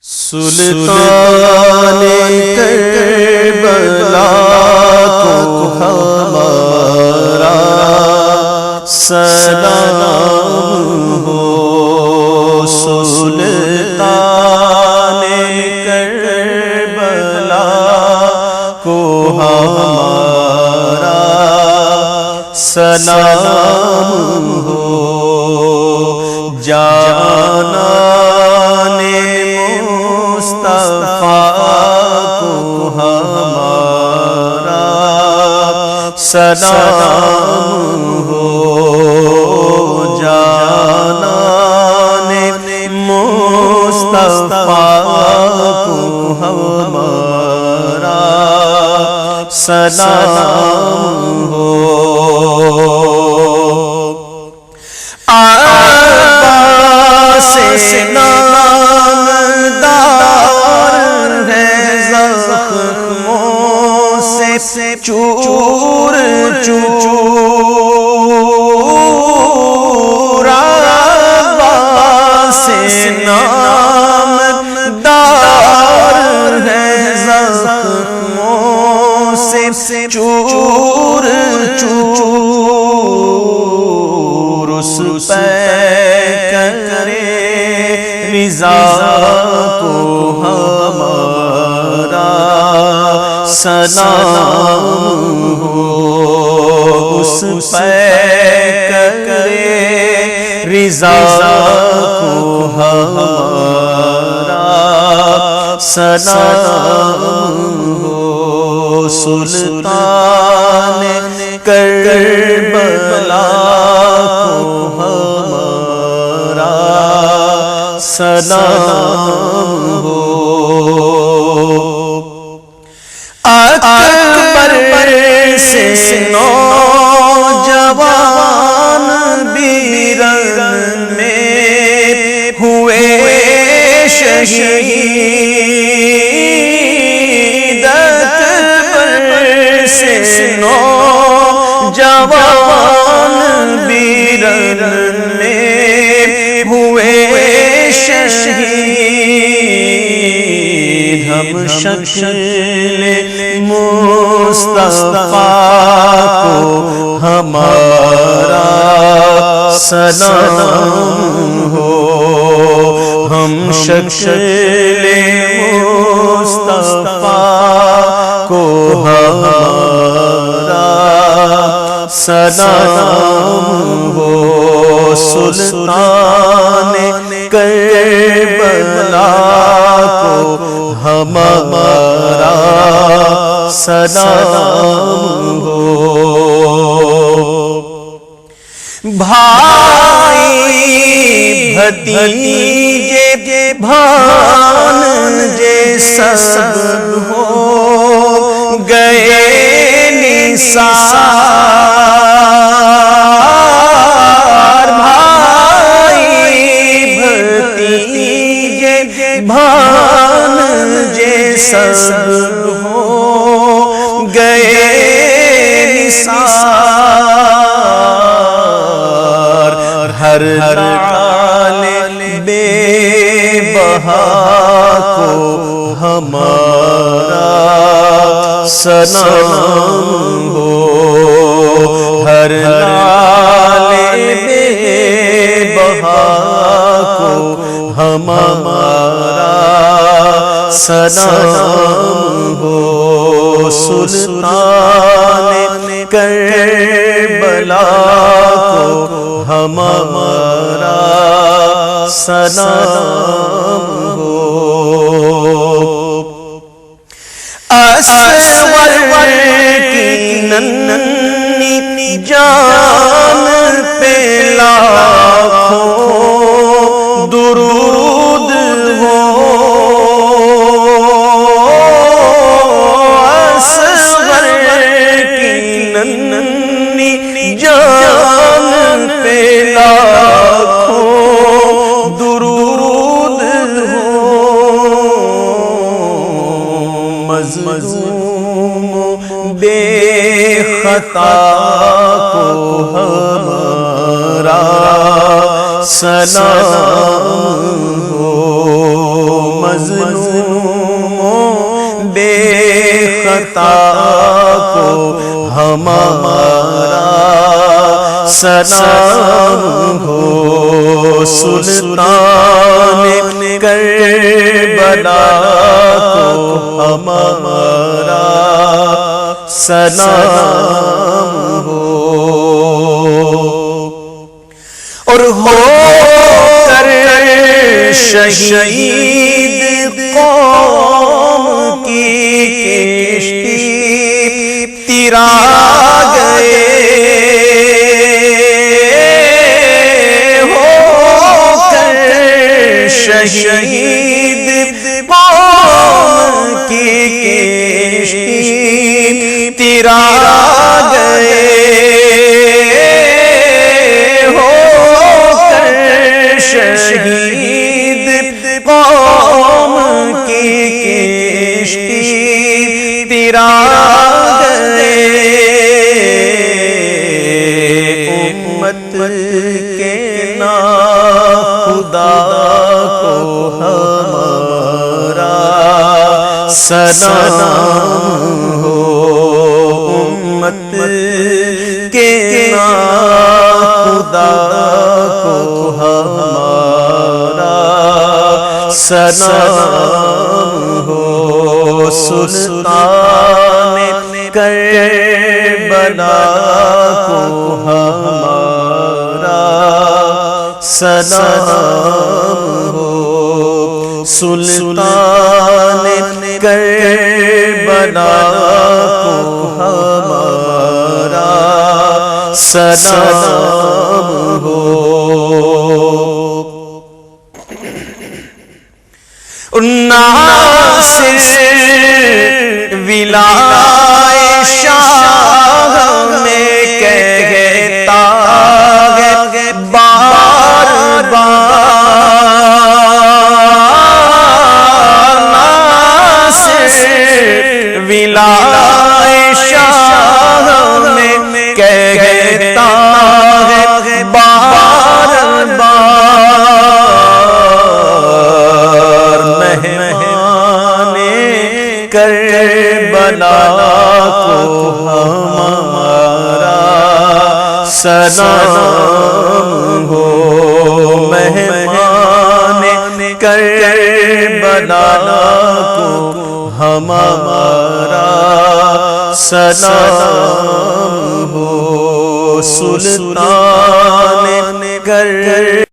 سلطان کربلا کو ہمارا سلام ہو، سلطان کربلا کو ہمارا سلام ہو، جانا سلام ہو، جانان مصطفیٰ کو ہمارا سلام ہو۔ عباس نامدار ہے زخموں سے چور چور، عباس نامدار ہے زخموں سے چور چور، اس پہ کرے رضا کو ہمارا سلام ہو، اس پہ کرے رضا کو ہمارا سلام ہو، سلطان کربلا کو ہمارا سلام ہو۔ اکبر سے نوجوان بیرن میں ہوئے شہید، اکبر سے نوجوان بیرن میں ہوئے شہید، ہم شکل مصطفیٰ کو ہمارا سلام ہو، ہم شکل مصطفیٰ کو ہمارا سلام ہو، سلطان کربلا کو ہمارا سلام ہو۔ بھائی بھتیجے بھانجے سب ہو گئے نثار، بھائی بھتیجے بھانجے سب ہو گئے نثار، ہر حال بے بہا کو ہمارا سلام ہو، ہر حال بے بہا کو ہمارا سلام ہو، سلطان کربلا کو ہمارا سلام ہو۔ اصغر کی ننھی جان پہ لاکھوں درود ہو، اصغر کی ننھی جان پہ لاکھوں درود ہو، مظلوم بے خطا کو ہمارا سلام ہو، مظلوم بے خطا کو ہمارا سلام ہو، سلطان کربلا کو ہمارا سلام ہو، اور ہو کر شہید قوم کی کشتی تیرا گئے، ہو کر شہید قوم کی کشتی تیرا گئے، شہید قوم کی کشتی تیرا گئے، امت کے ناخدا کو ہمارا سلام ہو، امت کے ناخدا کو ہمارا سلام ہو، سلطان کربلا کو ہمارا سلام ہو، سلطان کربلا کو ہمارا سلام ہو، ناصر ولائے شاہ میں کہتا ہے بار بار، ناصر ولائے شاہ میں کہتا ہے بار بار، مہمان کربلا کو ہمارا سلام ہو، مہمان کربلا کو ہمارا سلام ہو، سلطان کربلا